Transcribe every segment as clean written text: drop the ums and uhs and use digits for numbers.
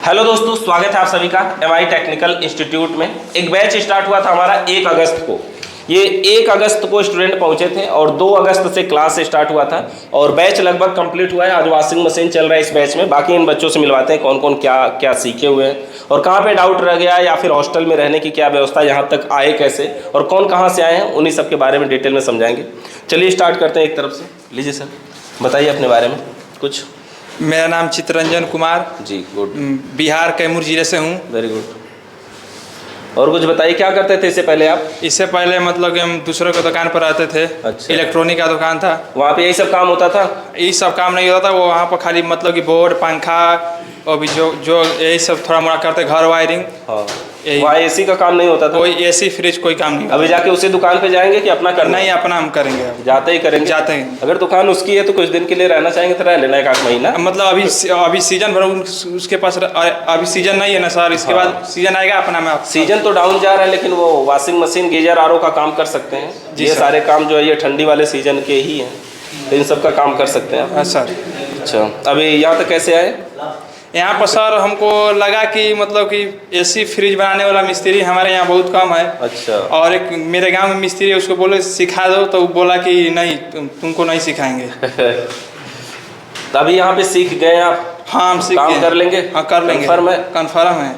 Hello दोस्तों, स्वागत है आप सभी का एमआई टेक्निकल इंस्टीट्यूट में। एक बैच स्टार्ट हुआ था हमारा 1 अगस्त को। ये 1 अगस्त को स्टूडेंट पहुंचे थे और 2 अगस्त से क्लास स्टार्ट हुआ था और बैच लगभग कंप्लीट हुआ है। आज वॉशिंग मशीन चल रहा है इस बैच में। बाकी इन बच्चों से मिलवाते हैं कौन कौन क्या क्या सीखे हुए हैं और कहाँ पे डाउट रह गया या फिर हॉस्टल में रहने की क्या व्यवस्था, यहाँ तक आए कैसे और कौन कहाँ से आए हैं, उन्हीं सब के बारे में डिटेल में समझाएंगे। चलिए स्टार्ट करते हैं एक तरफ से। लीजिए सर, बताइए अपने बारे में कुछ। मेरा नाम चितरंजन कुमार जी, गुड। बिहार कैमूर जिले से हूँ। Very good. और कुछ बताइए, क्या करते थे इससे पहले आप? इससे पहले मतलब कि हम दूसरों की दुकान पर रहते थे। अच्छा। इलेक्ट्रॉनिक का दुकान था। वहाँ पे यही सब काम होता था? यही सब काम नहीं होता था। वो वहाँ पर खाली मतलब कि बोर्ड पंखा और भी जो यही सब थोड़ा मोड़ा करते, घर वायरिंग। हाँ, यही। वहाँ एसी का काम नहीं होता था? कोई एसी फ्रिज कोई काम नहीं। अभी जाके उसी दुकान पे जाएंगे कि अपना करना? नहीं, अपना हम करेंगे। अब जाते ही करेंगे? जाते हैं। अगर दुकान उसकी है तो कुछ दिन के लिए रहना चाहेंगे तो रह लेना, 1 महीना। मतलब अभी सीजन भर उसके पास अभी सीजन नहीं है ना सर। इसके हाँ। बाद सीजन आएगा अपना में। सीजन तो डाउन जा रहा है, लेकिन वो वॉशिंग मशीन, गीजर, आरओ का काम कर सकते हैं। जी ये सर। सारे काम जो है ये ठंडी वाले सीजन के ही हैं, तो इन सब का काम कर सकते हैं आप। सर अच्छा, अभी यहाँ तक कैसे आए? यहाँ पर सर हमको लगा कि मतलब कि एसी फ्रिज बनाने वाला मिस्त्री हमारे यहाँ बहुत कम है। अच्छा। और एक मेरे गांव में मिस्त्री है, उसको बोले सिखा दो, तो वो बोला कि नहीं, तुमको नहीं सिखाएंगे। तो अभी यहाँ पे सीख गए आप? हाँ, हम सीख काम गए। कर लेंगे? हाँ, कर लेंगे। कन्फर्म है।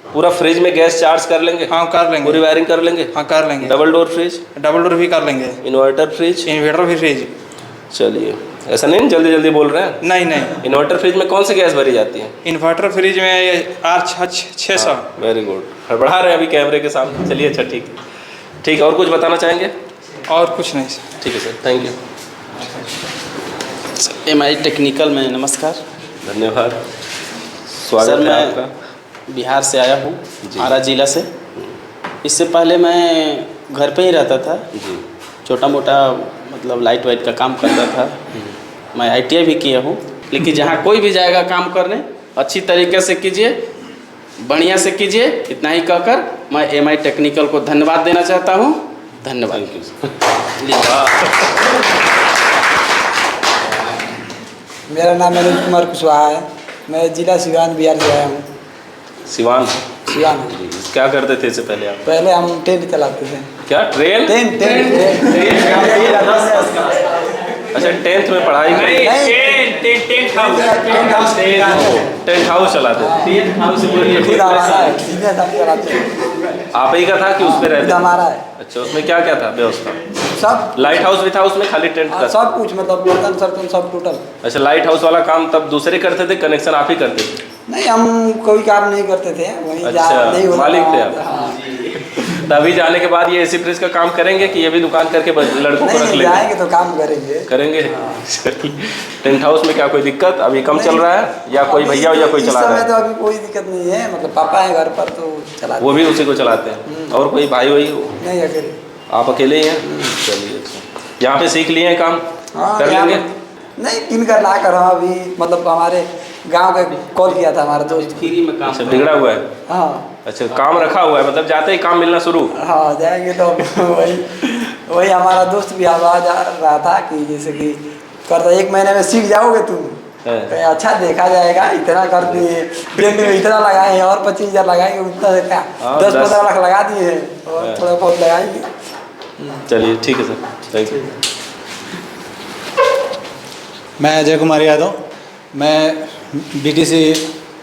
पूरा फ्रिज में गैस चार्ज कर लेंगे? हाँ, कर लेंगे। पूरी वायरिंग कर लेंगे? हाँ, कर लेंगे। Double door fridge? Double door भी कर लेंगे। Inverter fridge? इन्वर्टर भी फ्रिज। चलिए, ऐसा नहीं जल्दी जल्दी बोल रहे हैं। नहीं। इन्वर्टर फ्रिज में कौन सी गैस भरी जाती है? इन्वर्टर फ्रिज में R600। Very good. हड़बड़ा रहे हैं अभी कैमरे के सामने। चलिए, अच्छा, ठीक है, ठीक है। और कुछ बताना चाहेंगे? और कुछ नहीं सर। ठीक है sir, thank you. MI technical में नमस्कार। धन्यवाद, सर स्वागत है मैं आपका। बिहार से आया हूँ, आरा जिला से। इससे पहले मैं घर पे ही रहता था, जी। छोटा मोटा मतलब लाइट वाइट का काम करता था। मैं ITI भी किया हूँ, लेकिन जहाँ कोई भी जाएगा काम करने, अच्छी तरीके से कीजिए, बढ़िया से कीजिए, इतना ही कहकर मैं एमआई टेक्निकल को धन्यवाद देना चाहता हूँ। धन्यवाद। मेरा नाम मनोज कुमार कुशवाहा है। मैं जिला सिवान बिहार से आया हूँ। सिवान? सिवान। क्या करते थे इससे पहले आप? पहले हम टेंट चलाते थे। क्या, ट्रेन? टेंट अच्छा, 10th में पढ़ाई करी? टेंट हाउस चलाते थे? खुद हमारा है, बिजनेस हम चलाते हैं। आप ही का था कि उस पे रहते खुद थे? हमारा है। अच्छा, उसमें क्या क्या था व्यवस्था? सब लाइट हाउस भी था उसमें, खाली टेंट का? सब कुछ, मतलब बर्तन सर्तन सब टोटल। अच्छा, लाइट हाउस वाला काम तब दूसरे करते थे, कनेक्शन आप ही करते थे? नहीं, हम कोई काम नहीं करते थे। वहीं अच्छा, नहीं होता, मालिक थे आप? हाँ। तो अभी जाने के बाद ये एसी फ्रिज का काम करेंगे कि ये भी दुकान करके लड़कों को रख नहीं, लेंगे? जाएंगे तो काम करेंगे। करेंगे। टेंट हाउस में क्या कोई दिक्कत अभी कम चल रहा है या कोई भैया या कोई इस चला रहा समय तो है? अभी कोई दिक्कत नहीं है, मतलब पापा है घर पर तो चलाते। वो भी उसी को चलाते हैं? और कोई भाई वही? नहीं, अकेले। आप अकेले ही हैं? चलिए, अच्छा। यहाँ पे सीख लिए हैं काम? हाँ, कर लेंगे? नहीं, किन कर ला कर। हाँ, अभी मतलब हमारे गांव का कॉल किया था हमारा दोस्त। फ्री में काम। अच्छा, बिगड़ा हुआ है? हाँ अच्छा, काम रखा हुआ है, मतलब जाते ही काम मिलना शुरू? हाँ, जाएंगे तो वही हमारा दोस्त भी आवाज आ रहा था कि जैसे कि करता 1 महीने में सीख जाओगे तुम। कहीं अच्छा देखा जाएगा, इतना कर दिए, टेंट में इतना लगाए हैं और 25,000 लगाएंगे, उतना क्या 10-15 लाख लगा दिए हैं और थोड़ा बहुत लगाएंगे। चलिए, ठीक है सर, थैंक यू। मैं अजय कुमार यादव। मैं BTC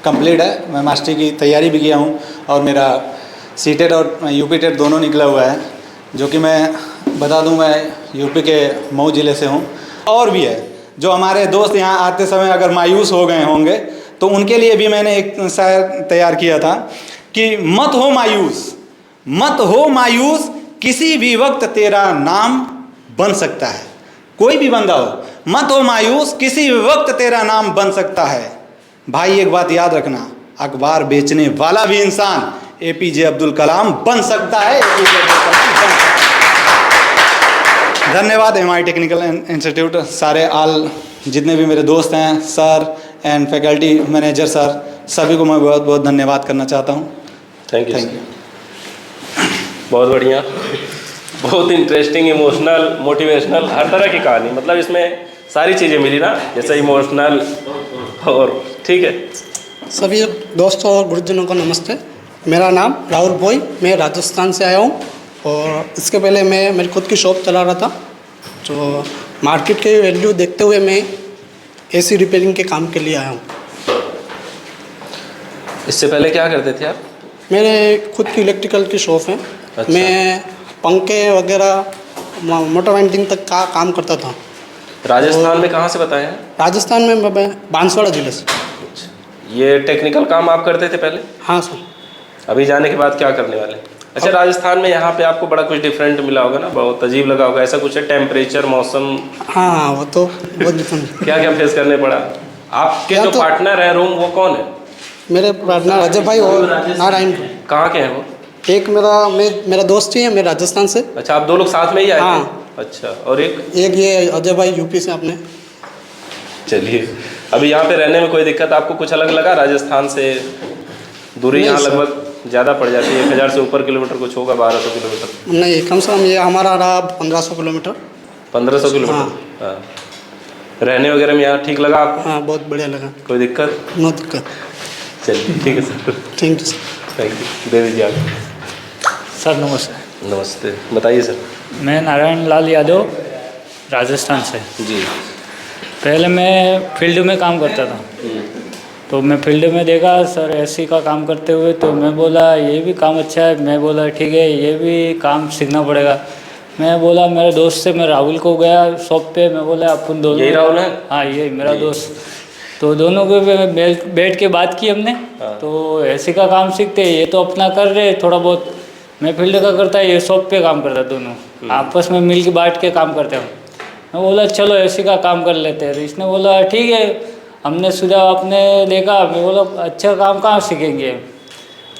कंप्लीट है। मैं मास्टर की तैयारी भी किया हूँ और मेरा सीटेट और UP टेट दोनों निकला हुआ है। जो कि मैं बता दूँ, मैं यूपी के मऊ ज़िले से हूँ। और भी है जो हमारे दोस्त यहाँ आते समय अगर मायूस हो गए होंगे तो उनके लिए भी मैंने एक शायर तैयार किया था कि मत हो मायूस, मत हो मायूस, किसी भी वक्त तेरा नाम बन सकता है। कोई भी बंदा हो, मत हो मायूस, किसी भी वक्त तेरा नाम बन सकता है। भाई एक बात याद रखना, अखबार बेचने वाला भी इंसान APJ अब्दुल कलाम बन सकता है। APJ अब्दुल कलाम बन सकता है। धन्यवाद एमआई टेक्निकल इंस्टीट्यूट, सारे आल जितने भी मेरे दोस्त हैं, sir and faculty manager sir, सभी को मैं बहुत बहुत धन्यवाद करना चाहता हूँ। Thank you. बहुत बढ़िया, बहुत इंटरेस्टिंग, इमोशनल, मोटिवेशनल, हर तरह की कहानी। मतलब इसमें सारी चीज़ें मिली ना, जैसे इमोशनल और ठीक है। सभी दोस्तों और गुरुजनों को नमस्ते। मेरा नाम राहुल भोई, मैं राजस्थान से आया हूँ और इसके पहले मैं मेरी खुद की शॉप चला रहा था। तो मार्केट के वैल्यू देखते हुए मैं एसी रिपेयरिंग के काम के लिए आया हूँ। इससे पहले क्या करते थे आप? मेरे खुद की इलेक्ट्रिकल की शॉप है। अच्छा। मैं पंखे वगैरह मोटर वेंडिंग तक का काम करता था। राजस्थान में कहाँ से बताए हैं? राजस्थान में मैं बांसवाड़ा जिले से। ये टेक्निकल काम आप करते थे पहले? हाँ सर। अभी जाने के बाद क्या करने वाले? अच्छा, राजस्थान में यहाँ पे आपको बड़ा कुछ डिफरेंट मिला होगा ना, बहुत अजीब लगा होगा, ऐसा कुछ है? टेम्परेचर, मौसम? हाँ वो तो बहुत डिफरेंट। क्या क्या फेस करने पड़ा? आपके जो तो पार्टनर है रूम, वो कौन है? मेरे पार्टनर अजय भाई और नारायण। कहाँ के हैं वो? एक मेरा दोस्त ही है, मैं राजस्थान से। अच्छा, आप 2 लोग साथ में ही आए थे? हाँ। अच्छा, और एक ये अजय भाई यूपी से अपने। चलिए, अभी यहाँ पे रहने में कोई दिक्कत आपको कुछ अलग लगा? राजस्थान से दूरी यहाँ लगभग ज़्यादा पड़ जाती है, 1000 से ऊपर किलोमीटर कुछ होगा, 1200 किलोमीटर? नहीं, कम से कम ये हमारा रहा 1500 किलोमीटर। 1500 किलोमीटर। हाँ। रहने वगैरह में यहाँ ठीक लगा आपको? हाँ, बहुत बढ़िया लगा। कोई दिक्कत? नो दिक्कत। चलिए, ठीक है sir. Thank you sir. Thank you. दे दीजिए आप। सर नमस्ते। नमस्ते, बताइए सर। मैं नारायण लाल यादव, राजस्थान से। जी। पहले मैं फील्ड में काम करता था, तो मैं फील्ड में देखा सर एसी का काम करते हुए, तो मैं बोला ये भी काम अच्छा है। मैं बोला ठीक है, ये भी काम सीखना पड़ेगा। मैं बोला मेरे दोस्त से, मैं राहुल को गया शॉप पे, मैं बोला अपन दोनों। यही राहुल है? हाँ, यही मेरा दोस्त। तो दोनों को बैठ के बात की हमने। तो एसी का काम सीखते, ये तो अपना कर रहे थोड़ा बहुत, मैं फील्ड का करता, ये शॉप पे काम करता, दोनों आपस में मिल के बांट के काम करते हैं। मैं बोला चलो एसी का काम कर लेते हैं। इसने बोला ठीक है। हमने सुझाव आपने देखा, मैं बोला अच्छा काम कहाँ सीखेंगे।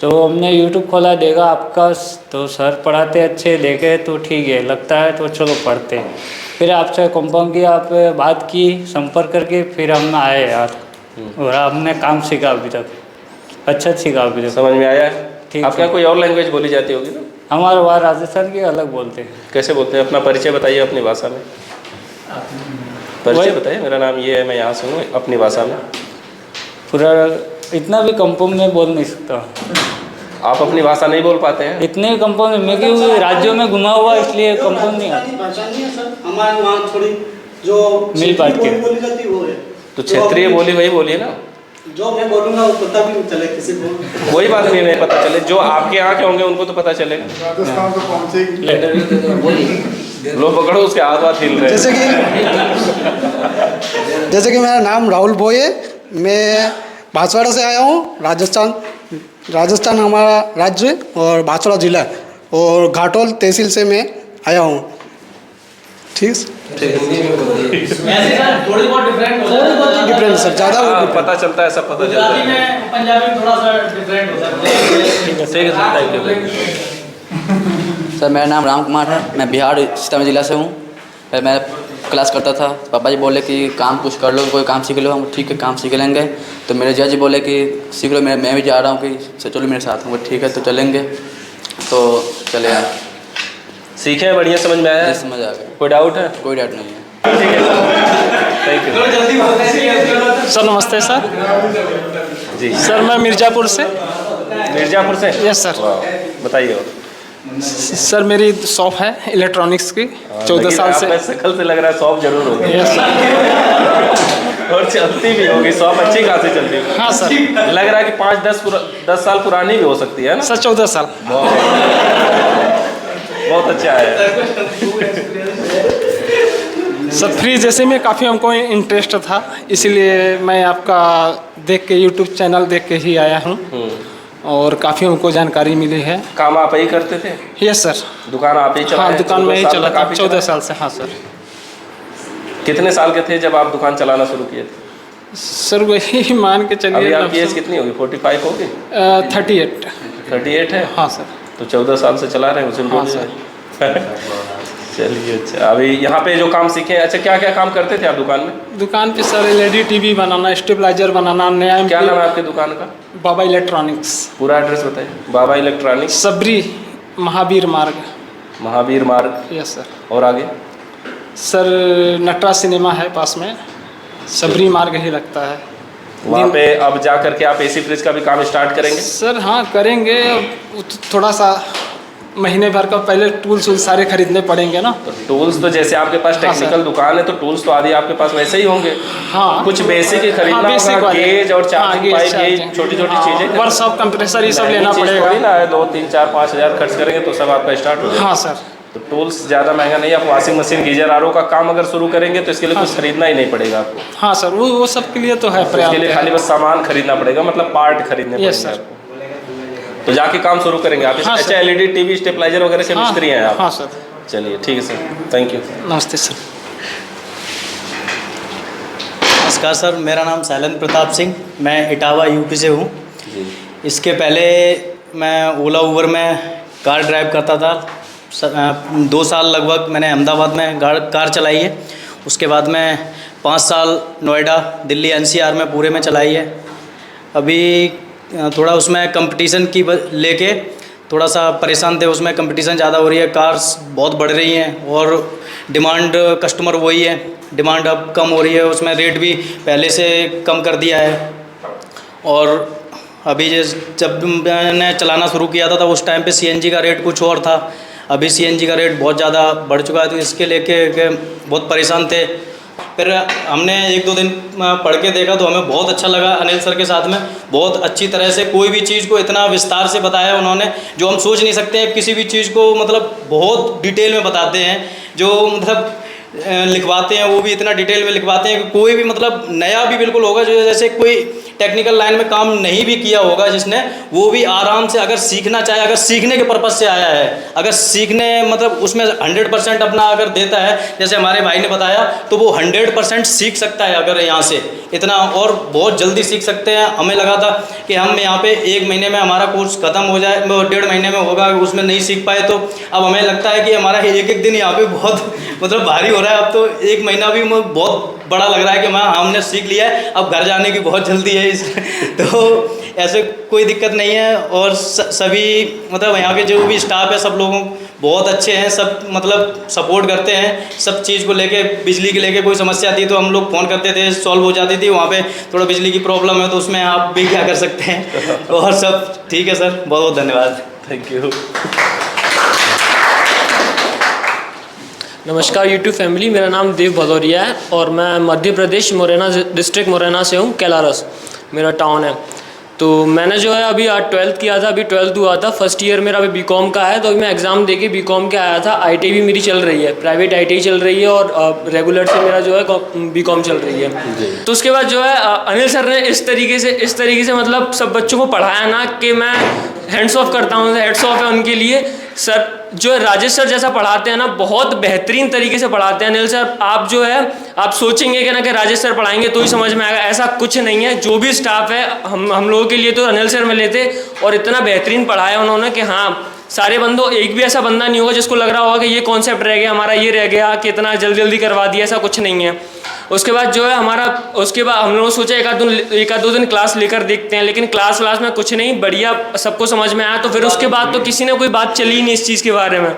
तो हमने यूट्यूब खोला, देखा आपका, तो सर पढ़ाते अच्छे, देखे तो ठीक है लगता है तो चलो पढ़ते। फिर आपसे कंफर्म किया, आप बात की, संपर्क करके फिर हम आए यार, और हमने काम सीखा अभी तक, अच्छा सीखा अभी तक। समझ में आया है? ठीक। आपके यहाँ कोई और लैंग्वेज बोली जाती होगी ना? हमारे वहाँ राजस्थान की अलग बोलते हैं। कैसे बोलते हैं? अपना परिचय बताइए अपनी भाषा में। परिचय बताइए। मेरा नाम ये है, मैं यहाँ से हूँ, अपनी भाषा में। पूरा इतना भी कंफर्म में बोल नहीं सकता। आप अपनी भाषा नहीं बोल पाते हैं? इतने कंफर्म में, मैं क्योंकि राज्यों में घुमा हुआ इसलिए कंफर्म नहीं आता। हमारे वहाँ थोड़ी जो मिल बांट के बोली जाती है वो है। तो क्षेत्रीय बोली वही बोलिए ना। जो मैं बोलूँगा वो पता भी नहीं चले किसी को। कोई बात नहीं, नहीं पता चले, जो आपके यहाँ के होंगे उनको तो पता चलेगा। लो पकड़ो, उसके हाथ हाथ हिल रहे हैं। जैसे कि मेरा नाम राहुल भोई है, मैं बांसवाड़ा से आया हूँ। राजस्थान हमारा राज्य है और बांसवाड़ा जिला, और घाटोल तहसील से मैं आया हूँ। ठीक थोड़ी बहुत डिफरेंट सर, ज़्यादा हाँ, पता चलता है, सब पता चलता है। पंजाबी में थोड़ा सा डिफरेंट होता है। ठीक है सर, थैंक यू। सर मेरा नाम राम कुमार है, मैं बिहार सीतामढ़ी जिला से हूँ। पहले मैं क्लास करता था, पापा जी बोले कि काम कुछ कर लो, कोई काम सीख लो। हम ठीक है काम सीख लेंगे। तो मेरे जज बोले कि सीख लो, मैं भी जा रहा हूँ कि चलो मेरे साथ। हम ठीक है तो चलेंगे, तो चले आए। सीखे, बढ़िया समझ में आया? समझ आ गया। कोई डाउट है? कोई डाउट नहीं है। ठीक है, थैंक यू। सर नमस्ते सर। जी सर, मैं मिर्ज़ापुर से। मिर्ज़ापुर से? Yes sir. बताइए। और सर मेरी शॉप है इलेक्ट्रॉनिक्स की, 14 साल से। शक्ल से लग रहा है शॉप जरूर होगी। Yes sir. और चलती भी होगी शॉप, अच्छी खासी चलती है। हाँ सर। लग रहा है कि 5-10 साल पुरानी भी हो सकती है ना सर? 14 साल। बहुत अच्छा है सर। फ्रिज जैसे में काफ़ी हमको इंटरेस्ट था, इसीलिए मैं आपका देख के यूट्यूब चैनल देख के ही आया हूँ, और काफ़ी हमको जानकारी मिली है। काम आप ही करते थे? Yes sir. दुकान आप ही चलाए? हाँ, दुकान में ही चला था 14 साल से। हाँ सर। कितने साल के थे जब आप दुकान चलाना शुरू किए थे? सर वही मान के चलिए। अभी आपकी एज कितनी होगी? 45 होगी? 38 है? हाँ सर। तो 14 साल से चला रहे हैं उसे? हाँ सर। चलिए अच्छा। अभी यहाँ पे जो काम सीखे, अच्छा क्या क्या काम करते थे आप दुकान में? दुकान पे सर LED टीवी बनाना, स्टेबलाइजर बनाना, नया। क्या नाम है आपकी दुकान का? बाबा इलेक्ट्रॉनिक्स। पूरा एड्रेस बताइए। बाबा इलेक्ट्रॉनिक्स, सबरी, महावीर मार्ग। महावीर मार्ग। Yes sir. और आगे? सर नटराज सिनेमा है पास में, सबरी मार्ग ही लगता है। वहाँ पे अब जा करके आप एसी फ्रिज का भी काम स्टार्ट करेंगे? सर हाँ करेंगे, अब थोड़ा सा महीने भर का पहले टूल्स सारे खरीदने पड़ेंगे ना। तो टूल्स तो जैसे आपके पास टेक्निकल दुकान है तो टूल्स तो आदि आपके पास वैसे ही होंगे। हाँ कुछ बेसिक ही खरीदना होगा, गेज और चार्जिंग पाइप, ये छोटी छोटी चीजें, वर्कशॉप कंप्रेसर ये सब लेना चीज़ पड़ेगा। थोड़ी ना है, 2 3 4 5 हज़ार खर्च करेंगे तो सब आपका स्टार्ट हो जाएगा। हाँ सर। तो टूल्स ज़्यादा महंगा नहीं है। आप वॉशिंग मशीन, गीजर, आरओ का काम अगर शुरू करेंगे तो इसके लिए कुछ खरीदना ही नहीं पड़ेगा आपको। हाँ सर, वो सब के लिए तो है, इसके लिए खाली बस सामान खरीदना पड़ेगा, मतलब पार्ट खरीदने पड़ेंगे आपको। तो जाके काम शुरू करेंगे आप। हाँ, अच्छा, एलईडी टीवी स्टेबलाइजर वगैरह के मिस्त्री हैं आप? हाँ सर। चलिए ठीक है सर, थैंक यू। नमस्ते सर। नमस्कार सर, मेरा नाम शैलेंद्र प्रताप सिंह, मैं इटावा यूपी से हूँ। इसके पहले मैं ओला उबर में कार ड्राइव करता था। 2 साल लगभग मैंने अहमदाबाद में कार चलाई है। उसके बाद मैं 5 साल नोएडा, दिल्ली, एनसीआर में पूरे में चलाई है। अभी थोड़ा उसमें कंपटीशन की लेके थोड़ा सा परेशान थे। उसमें कंपटीशन ज़्यादा हो रही है, कार्स बहुत बढ़ रही हैं और डिमांड कस्टमर वही है, डिमांड अब कम हो रही है। उसमें रेट भी पहले से कम कर दिया है। और अभी जब मैंने चलाना शुरू किया था उस टाइम पे सीएनजी का रेट कुछ और था, अभी सीएनजी का रेट बहुत ज़्यादा बढ़ चुका है। तो इसके लेके बहुत परेशान थे। फिर हमने 1-2 दिन पढ़ के देखा तो हमें बहुत अच्छा लगा। अनिल सर के साथ में बहुत अच्छी तरह से कोई भी चीज़ को इतना विस्तार से बताया उन्होंने, जो हम सोच नहीं सकते हैं। किसी भी चीज़ को मतलब बहुत डिटेल में बताते हैं, जो मतलब लिखवाते हैं वो भी इतना डिटेल में लिखवाते हैं कि कोई भी मतलब नया भी बिल्कुल होगा, जो जैसे कोई टेक्निकल लाइन में काम नहीं भी किया होगा जिसने, वो भी आराम से अगर सीखना चाहे, अगर सीखने के पर्पज़ से आया है, अगर सीखने मतलब उसमें 100% अपना अगर देता है, जैसे हमारे भाई ने बताया, तो वो 100% सीख सकता है अगर यहाँ से इतना, और बहुत जल्दी सीख सकते हैं। हमें लगा था कि हम यहाँ पे 1 महीने में हमारा कोर्स ख़त्म हो जाए, 1.5 महीने में होगा, उसमें नहीं सीख पाए। तो अब हमें लगता है कि हमारा एक दिन यहाँ पे बहुत मतलब भारी हो रहा है। अब तो 1 महीना भी बहुत बड़ा लग रहा है कि हमने सीख लिया है, अब घर जाने की बहुत जल्दी है तो ऐसे कोई दिक्कत नहीं है। और सभी मतलब यहाँ के जो भी स्टाफ है सब लोगों बहुत अच्छे हैं, सब मतलब सपोर्ट करते हैं सब चीज़ को लेके। बिजली के लेके कोई समस्या थी तो हम लोग फ़ोन करते थे, सॉल्व हो जाती थी। वहाँ पे थोड़ा बिजली की प्रॉब्लम है तो उसमें आप भी क्या कर सकते हैं। और सब ठीक है सर, बहुत बहुत धन्यवाद, थैंक यू। नमस्कार यूट्यूब फैमिली, मेरा नाम देव भदौरिया है और मैं मध्य प्रदेश मुरैना डिस्ट्रिक्ट मुरैना से हूँ। कैलारस मेरा टाउन है। तो मैंने जो है अभी आज 12th किया था, अभी 12th हुआ था, फर्स्ट ईयर मेरा अभी बीकॉम का है। तो अभी मैं एग्ज़ाम देके बीकॉम के आया था। आईटीआई भी मेरी चल रही है, प्राइवेट आईटीआई चल रही है और रेगुलर से मेरा जो है बीकॉम चल रही है। तो उसके बाद जो है अनिल सर ने इस तरीके से मतलब सब बच्चों को पढ़ाया ना कि मैं हैंड्स ऑफ करता हूँ, हेड्स ऑफ है उनके लिए। सर जो है राजेश सर जैसा पढ़ाते हैं ना, बहुत बेहतरीन तरीके से पढ़ाते हैं। अनिल सर आप जो है आप सोचेंगे कि ना कि राजेश सर पढ़ाएंगे तो ही समझ में आएगा, ऐसा कुछ नहीं है। जो भी स्टाफ है हम लोगों के लिए तो अनिल सर मिले थे और इतना बेहतरीन पढ़ाया उन्होंने कि हाँ, सारे बंदों, एक भी ऐसा बंदा नहीं होगा जिसको लग रहा होगा कि ये कॉन्सेप्ट रह गया हमारा, ये रह गया कि इतना जल्दी करवा दिया, ऐसा कुछ नहीं है। उसके बाद जो है उसके बाद हम लोगों ने सोचा एक आध दो दिन क्लास लेकर देखते हैं, लेकिन क्लास में कुछ नहीं, बढ़िया सबको समझ में आया। तो फिर उसके बाद तो किसी ने कोई बात चली ही नहीं इस चीज़ के बारे में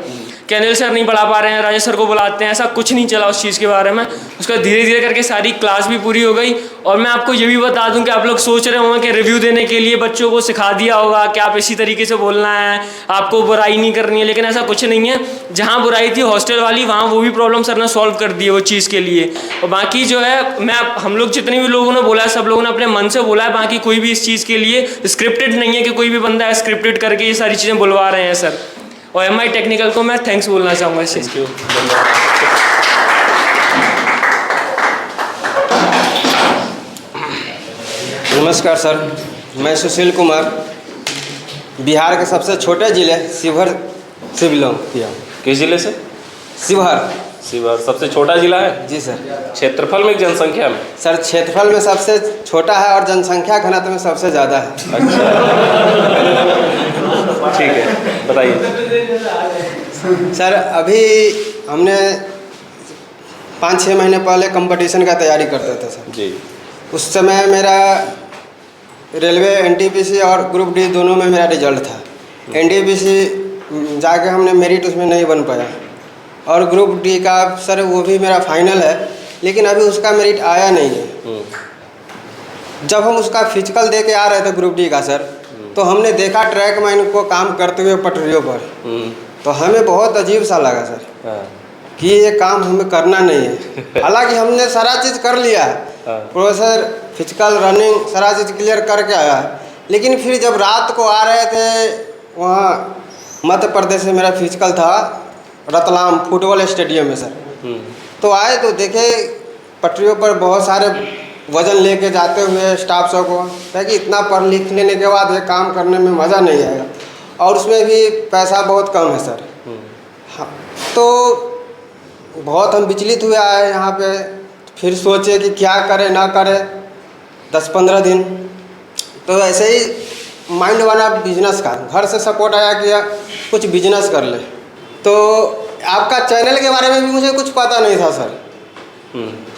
कि अनिल सर नहीं पढ़ा पा रहे हैं, राजेश सर को बुलाते हैं, ऐसा कुछ नहीं चला उस चीज़ के बारे में। उसका धीरे धीरे करके सारी क्लास भी पूरी हो गई। और मैं आपको ये भी बता दूं कि आप लोग सोच रहे होंगे कि रिव्यू देने के लिए बच्चों को सिखा दिया होगा कि आप इसी तरीके से बोलना है, आपको बुराई नहीं करनी है, लेकिन ऐसा कुछ नहीं है। जहाँ बुराई थी हॉस्टल वाली, वहाँ वो भी प्रॉब्लम सर ने सॉल्व कर दी है वो चीज़ के लिए। और बाकी जो है हम लोग जितने भी लोगों ने बोला है, सब लोगों ने अपने मन से बोला है। बाकी कोई भी इस चीज़ के लिए स्क्रिप्टेड नहीं है कि कोई भी बंदा स्क्रिप्टेड करके ये सारी चीज़ें बुलवा रहे हैं सर। और MI टेक्निकल को मैं थैंक्स बोलना चाहूँगा इस चीज़ को। नमस्कार सर, मैं सुशील कुमार, बिहार के सबसे छोटे ज़िले शिवहर से बिलोंग किया। किस जिले से? शिवहर सबसे छोटा जिला है? जी सर। क्षेत्रफल में, जनसंख्या में? सर क्षेत्रफल में सबसे छोटा है और जनसंख्या घनत्व में सबसे ज़्यादा है। अच्छा ठीक है, बताइए सर। अभी हमने 5-6 महीने पहले कंपटीशन का तैयारी करते थे सर जी। उस समय मेरा रेलवे NTPC और ग्रुप डी दोनों में मेरा रिजल्ट था। NTPC जाके हमने मेरिट उसमें नहीं बन पाया और ग्रुप डी का सर वो भी मेरा फाइनल है, लेकिन अभी उसका मेरिट आया नहीं है। जब हम उसका फिजिकल दे के आ रहे थे ग्रुप डी का सर, तो हमने देखा ट्रैक मैन को काम करते हुए पटरियों पर, तो हमें बहुत अजीब सा लगा सर कि ये काम हमें करना नहीं है। हालांकि हमने सारा चीज़ कर लिया है, प्रोसेसर, फिजिकल, रनिंग सारा चीज़ क्लियर करके आया है, लेकिन फिर जब रात को आ रहे थे वहाँ मध्य प्रदेश में मेरा फिजिकल था रतलाम फुटबॉल स्टेडियम में सर, तो आए तो देखे पटरियों पर बहुत सारे वजन लेके जाते हुए स्टाफ सब को, कि इतना पढ़ लिख लेने के बाद ये काम करने में मज़ा नहीं आएगा और उसमें भी पैसा बहुत कम है सर। हाँ, तो बहुत हम विचलित हुए आए यहाँ पे, फिर सोचे कि क्या करें ना करें 10-15 दिन, तो ऐसे ही माइंड बना बिजनेस का, घर से सपोर्ट आया कि कुछ बिजनेस कर ले। तो आपका चैनल के बारे में भी मुझे कुछ पता नहीं था सर।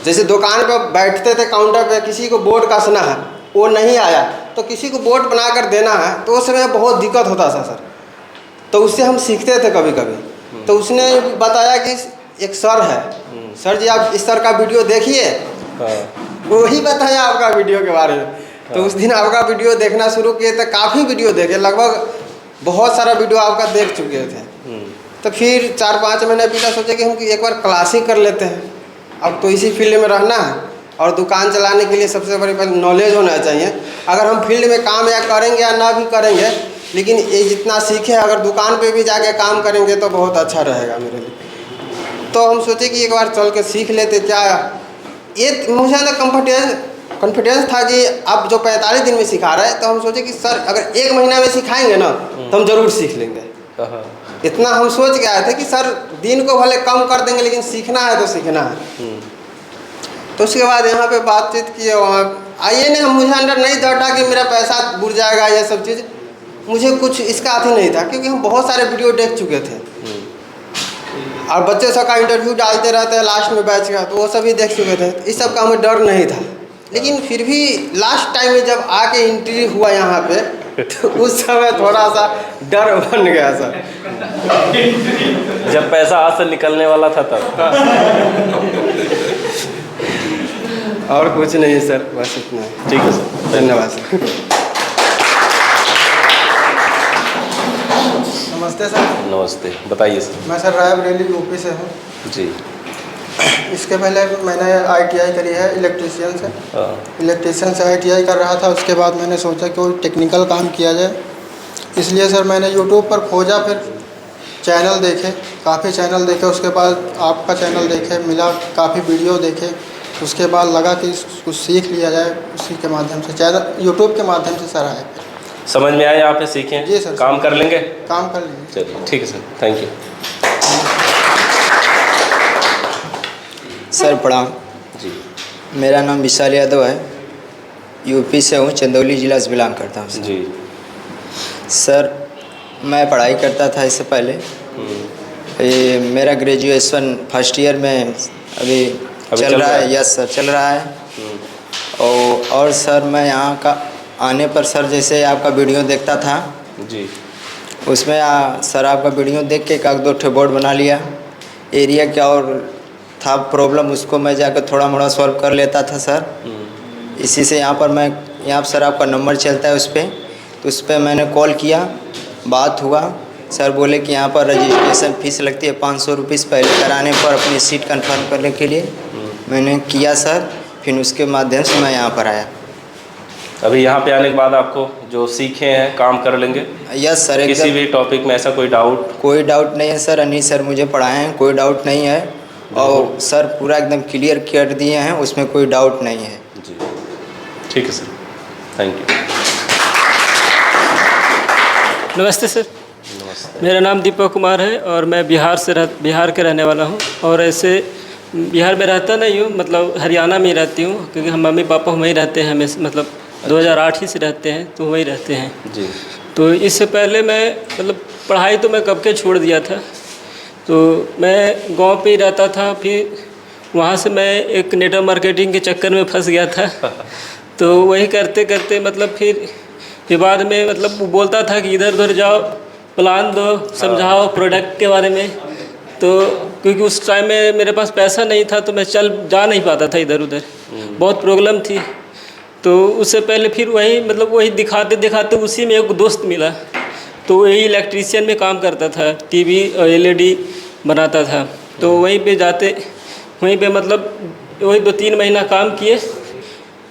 जैसे दुकान पे बैठते थे काउंटर पे, किसी को बोर्ड कसना है वो नहीं आया तो किसी को बोर्ड बना कर देना है, तो उस समय बहुत दिक्कत होता था सर। तो उससे हम सीखते थे कभी कभी। तो उसने बताया कि एक सर है, सर जी आप इस सर का वीडियो देखिए, वही बताया आपका वीडियो के बारे में। तो उस दिन आपका वीडियो देखना शुरू किए थे, काफ़ी वीडियो देखे, लगभग बहुत सारा वीडियो आपका देख चुके थे। तो फिर 4-5 महीने बीता, सोचे कि हम एक बार क्लास ही कर लेते हैं, अब तो इसी फील्ड में रहना है और दुकान चलाने के लिए सबसे बड़ी पहले नॉलेज होना चाहिए। अगर हम फील्ड में काम या करेंगे या ना भी करेंगे, लेकिन ये जितना सीखे अगर दुकान पे भी जाके काम करेंगे तो बहुत अच्छा रहेगा मेरे लिए। तो हम सोचे कि एक बार चल के सीख लेते, क्या ये मुझे अंदर कॉन्फिडेंस था कि अब जो 45 दिन में सिखा रहे हैं, तो हम सोचे कि सर अगर 1 महीना में सिखाएंगे ना तो हम ज़रूर सीख लेंगे। इतना हम सोच के आए थे कि सर दिन को भले कम कर देंगे लेकिन सीखना है तो सीखना है। तो उसके बाद यहाँ पे बातचीत की, वहाँ आइए ने मुझे अंदर नहीं डरता कि मेरा पैसा बुड़ जाएगा, ये सब चीज़ मुझे कुछ इसका अथी नहीं था, क्योंकि हम बहुत सारे वीडियो देख चुके थे और बच्चे सब का इंटरव्यू डालते रहते हैं लास्ट में बैच का, तो वो सभी देख चुके थे। इस सब का हमें डर नहीं था, लेकिन फिर भी लास्ट टाइम में जब आके इंटरव्यू हुआ यहाँ पे, तो उस समय थोड़ा सा डर बन गया सर। जब पैसा हाथ से निकलने वाला था तब। और कुछ नहीं सर, बस इतना। ठीक है सर, धन्यवाद सर। नमस्ते सर। नमस्ते, बताइए सर। मैं सर रायबरेली यूपी से हूँ जी। इसके पहले मैंने ITI करी है इलेक्ट्रीशियन से। इलेक्ट्रीशियन से ITI कर रहा था, उसके बाद मैंने सोचा कि कोई टेक्निकल काम किया जाए, इसलिए सर मैंने यूट्यूब पर खोजा, फिर चैनल देखे, काफ़ी चैनल देखे, उसके बाद आपका चैनल देखे, मिला, काफ़ी वीडियो देखे, उसके बाद लगा कि कुछ सीख लिया जाए उसी के माध्यम से, चैनल यूट्यूब के माध्यम से सर आए। समझ में आया, आपने सीखे? जी सर। काम कर लेंगे? काम कर लेंगे। चलिए ठीक है सर, थैंक यू। सर प्रणाम जी। मेरा नाम विशाल यादव है, यूपी से हूँ, चंदौली ज़िला से बिलोंग करता हूँ जी। सर मैं पढ़ाई करता था इससे पहले, ये मेरा ग्रेजुएशन फर्स्ट ईयर में अभी चल रहा है। यस सर, चल रहा है। और सर मैं यहाँ का आने पर सर जैसे आपका वीडियो देखता था जी, उसमें सर आपका वीडियो देख के 1-2 बोर्ड बना लिया। एरिया क्या और था प्रॉब्लम, उसको मैं जाकर थोड़ा मोड़ा सॉल्व कर लेता था सर। इसी से यहाँ पर सर आपका नंबर चलता है उस पर, तो उस पर मैंने कॉल किया, बात हुआ। सर बोले कि यहाँ पर रजिस्ट्रेशन फ़ीस लगती है 500 रुपीज़ पहले कराने पर अपनी सीट कंफर्म करने के लिए। मैंने किया सर, फिर उसके माध्यम से मैं यहाँ पर आया। अभी यहाँ पे आने के बाद आपको जो सीखे हैं काम कर लेंगे? Yes sir. किसी भी टॉपिक में ऐसा कोई डाउट? कोई डाउट नहीं है सर, अनिल सर मुझे पढ़ाए हैं, कोई डाउट नहीं है। और सर पूरा एकदम क्लियर कर दिए हैं, उसमें कोई डाउट नहीं है जी। ठीक है सर, थैंक यू। नमस्ते सर। नमस्ते। मेरा नाम दीपक कुमार है और मैं बिहार के रहने वाला हूँ, और ऐसे बिहार में रहता नहीं हूँ, मतलब हरियाणा में ही रहती हूँ, क्योंकि हम मम्मी पापा वहीं रहते हैं, हमें मतलब 2008 ही से रहते हैं, तो वहीं रहते हैं जी। तो इससे पहले मैं मतलब पढ़ाई तो मैं कब के छोड़ दिया था, तो मैं गांव पे ही रहता था। फिर वहाँ से मैं एक नेटवर्क मार्केटिंग के चक्कर में फंस गया था, तो वही करते करते मतलब फिर बाद में मतलब वो बोलता था कि इधर उधर जाओ, प्लान दो, समझाओ प्रोडक्ट के बारे में। तो क्योंकि उस टाइम में मेरे पास पैसा नहीं था, तो मैं जा नहीं पाता था इधर उधर, बहुत प्रॉब्लम थी। तो उससे पहले फिर वही मतलब वही दिखाते दिखाते उसी में एक दोस्त मिला, तो वही इलेक्ट्रीशियन में काम करता था, टीवी और LED बनाता था। तो वहीं पे जाते वहीं पे मतलब वही 2-3 महीना काम किए,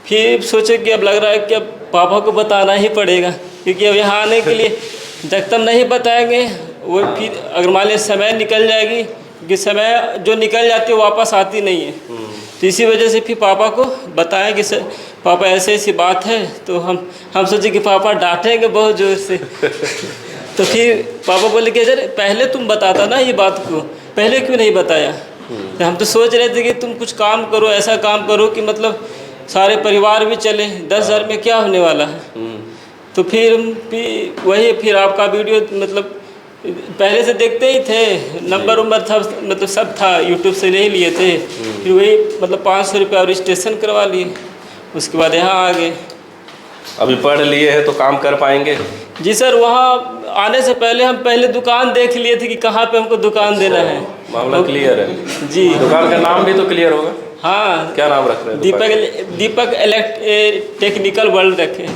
फिर सोचे कि अब लग रहा है कि अब पापा को बताना ही पड़ेगा, क्योंकि अब यहाँ आने के लिए जब तक नहीं बताएंगे वो फिर अगर मान लीजिए समय निकल जाएगी, कि समय जो निकल जाती है वापस आती नहीं है। तो इसी वजह से फिर पापा को बताएं कि पापा ऐसे ऐसी बात है, तो हम सोचे कि पापा डांटेंगे बहुत ज़ोर से। तो फिर पापा बोले कि अरे पहले तुम बताता ना ये बात को, पहले क्यों नहीं बताया। तो हम तो सोच रहे थे कि तुम कुछ काम करो, ऐसा काम करो कि मतलब सारे परिवार भी चले, 10,000 में क्या होने वाला है। तो फिर आपका वीडियो मतलब पहले से देखते ही थे, नंबर था मतलब सब था, यूट्यूब से नहीं लिए थे। फिर वही मतलब 500 रुपये रजिस्ट्रेशन करवा लिए, उसके बाद यहाँ आ गए। अभी पढ़ लिए हैं तो काम कर पाएंगे? जी सर, वहाँ आने से पहले हम पहले दुकान देख लिए थे कि कहाँ पे हमको दुकान देना है। मामला क्लियर है जी। दुकान का नाम भी तो क्लियर होगा? हाँ। क्या नाम रख रहे हैं? दीपक टेक्निकल वर्ल्ड रखे।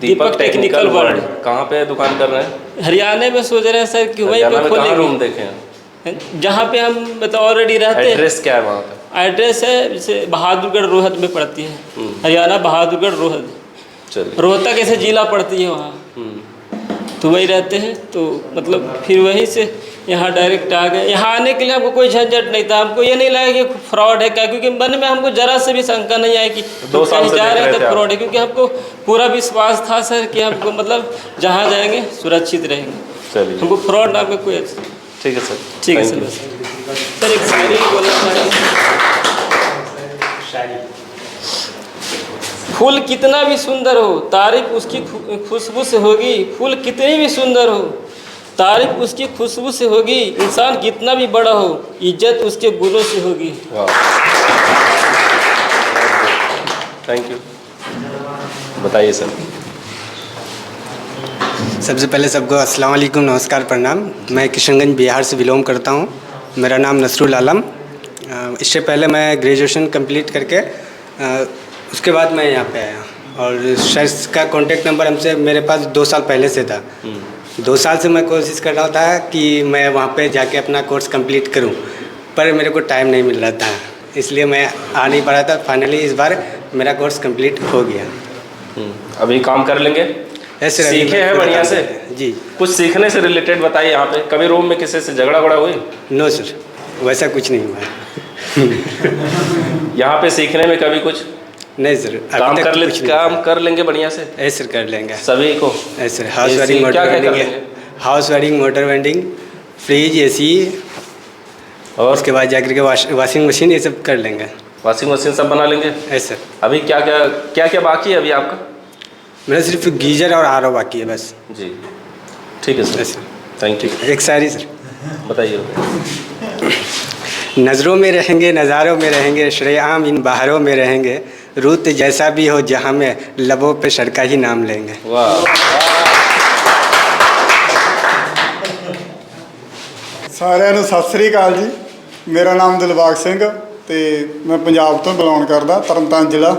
दीपक टेक्निकल वर्ल्ड। कहाँ पे दुकान कर रहे हैं? हरियाणा में सोच रहे हैं सर कि वहीं पे खोलेंगे। रूम देखे हैं? जहाँ पे हम मतलब ऑलरेडी रहते हैं। एड्रेस क्या है वहाँ का? एड्रेस है जैसे बहादुरगढ़ रोहत में पड़ती है, हरियाणा बहादुरगढ़ रोहत। रोहतक ऐसे जिला पड़ती है वहाँ, तो वही रहते हैं। तो मतलब फिर वहीं से यहाँ डायरेक्ट आ गए। यहाँ आने के लिए हमको कोई झंझट नहीं था, हमको ये नहीं लगा कि फ्रॉड है क्या, क्योंकि मन में हमको जरा से भी शंका नहीं आई कि कहीं जा रहे हैं तो फ्रॉड है, क्योंकि हमको पूरा विश्वास था सर कि हमको मतलब जहाँ जाएंगे सुरक्षित रहेंगे, हमको फ्रॉड नाम में कोई। ठीक है सर। ठीक है सर। सर एक शायरी बोलना चाहिए। फूल कितना भी सुंदर हो तारीफ उसकी खुशबू से होगी, फूल कितनी भी सुंदर हो तारीफ उसकी खुशबू से होगी, इंसान कितना भी बड़ा हो इज्जत उसके गुणों से होगी। Thank you. बताइए सर। सबसे पहले सबको अस्सलाम वालेकुम, नमस्कार, प्रणाम। मैं किशनगंज बिहार से बिलोंग करता हूँ। मेरा नाम नसरुल आलम। इससे पहले मैं ग्रेजुएशन कंप्लीट करके उसके बाद मैं यहाँ पे आया, और सर का कॉन्टेक्ट नंबर हमसे मेरे पास 2 साल पहले से था। 2 साल से मैं कोशिश कर रहा था कि मैं वहाँ पे जाके अपना कोर्स कंप्लीट करूँ, पर मेरे को टाइम नहीं मिल रहा था, इसलिए मैं आ नहीं पा रहा था। फाइनली इस बार मेरा कोर्स कंप्लीट हो गया। अभी काम कर लेंगे? ऐसे सीखे हैं बढ़िया से? जी। कुछ सीखने से रिलेटेड बताइए। यहाँ पे कभी रूम में किसी से झगड़ा वगड़ा हुई? नो सर, वैसा कुछ नहीं हुआ। यहाँ पे सीखने में कभी कुछ नहीं सर, काम कर लेंगे बढ़िया से? ऐसे कर लेंगे सभी को? ऐसे house wiring, motor vending, house wiring, motor vending, fridge, AC, और उसके बाद जाकर के वॉशिंग मशीन, ये सब कर लेंगे। वॉशिंग मशीन सब बना लेंगे? ऐसे। अभी क्या बाकी है अभी आपका? मेरा सिर्फ गीजर और RO बाकी है बस। जी ठीक है सर। Thank you. एक शायरी सर। बताइए। नज़रों में रहेंगे, नज़ारों में रहेंगे, श्रेआम इन बहारों में रहेंगे, रूत जैसा भी हो जहाँ में लबों पे सड़का ही नाम लेंगे। वाह। ਸਾਰਿਆਂ ਨੂੰ ਸਤਿ ਸ੍ਰੀ ਅਕਾਲ ਜੀ। ਮੇਰਾ ਨਾਮ ਦਿਲਬਾਗ ਸਿੰਘ ਤੇ ਮੈਂ ਪੰਜਾਬ ਤੋਂ ਬਿਲੋਂਗ ਕਰਦਾ, ਤਰਨਤਾਰਨ ਜ਼ਿਲ੍ਹਾ।